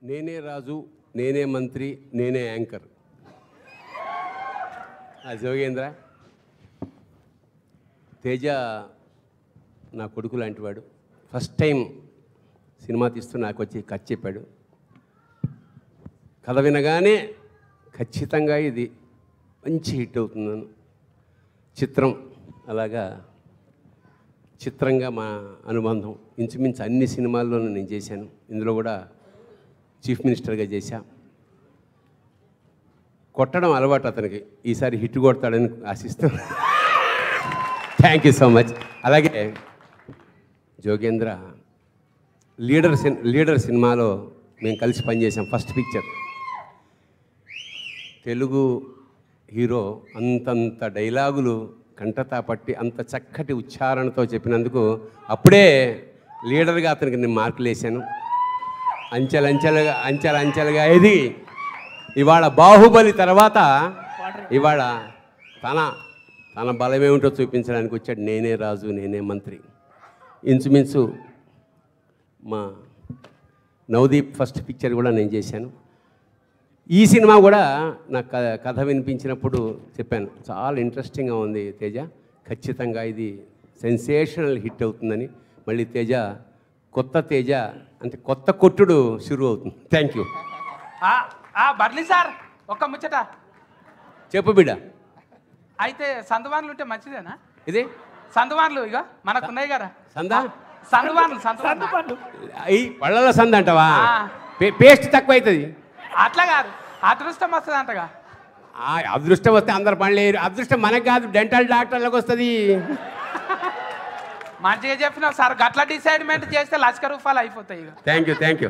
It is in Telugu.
నేనే రాజు, నేనే మంత్రి, నేనే యాంకర్. జోగేంద్ర తేజ నా కొడుకు లాంటివాడు. ఫస్ట్ టైం సినిమా తీస్తూ నాకు వచ్చి కథ చెప్పాడు. కథ వినగానే ఖచ్చితంగా ఇది మంచి హిట్ అవుతుందని చిత్రం అలాగా చిత్రంగా మా అనుబంధం ఇంచుమించు అన్ని సినిమాల్లోనూ నేను చేశాను. ఇందులో కూడా చీఫ్ మినిస్టర్గా చేశా. కొట్టడం అలవాటు అతనికి. ఈసారి హిట్ కొడతాడని ఆశిస్తాను. Thank you so much. అలాగే జోగేంద్ర లీడర్ సినిమాలో మేము కలిసి పనిచేసాం. ఫస్ట్ పిక్చర్ తెలుగు హీరో అంతంత డైలాగులు కంటతా పట్టి అంత చక్కటి ఉచ్చారణతో చెప్పినందుకు అప్పుడే లీడర్గా అతనికి నేను మార్కులు వేసాను. అంచెలంచెలుగా ఇది ఇవాళ బాహుబలి తర్వాత ఇవాళ తన బలమేమిటో చూపించడానికి వచ్చాడు. నేనే రాజు, నేనే మంత్రి. ఇంచుమించు మా నవదీప్ ఫస్ట్ పిక్చర్ కూడా నేను చేశాను. ఈ సినిమా కూడా నాకు కథ వినిపించినప్పుడు చెప్పాను, చాలా ఇంట్రెస్టింగ్గా ఉంది తేజ, ఖచ్చితంగా ఇది సెన్సేషనల్ హిట్ అవుతుందని. మళ్ళీ తేజ కొత్త తేజ అంటే కొత్త కొట్టుడు షురు అవుతుంది. Thank you. బర్లీ సార్ ఒక్క ముచ్చట చెప్పు బిడ్డ. అయితే సందువాన్లు ఉంటే మంచిదేనా? ఇది సందువాన్లు ఇక మనకున్నాయి కదా. సందువాన్లు ఈ పళ్ళల సంద అంటావా? పేస్ట్ తక్కువ అవుతుంది. అట్లా కాదు, అదృష్టం వస్తుంది అంటగా. అదృష్టం వస్తే అందరు పనులు వేయరు. అదృష్టం మనకు కాదు, డెంటల్ డాక్టర్లకు వస్తుంది. మంచిగా చెప్పినావు సార్. గట్ల డిసైడ్మెంట్ చేస్తే లష్కర్ రూపాయలు అయిపోతాయి. Thank you.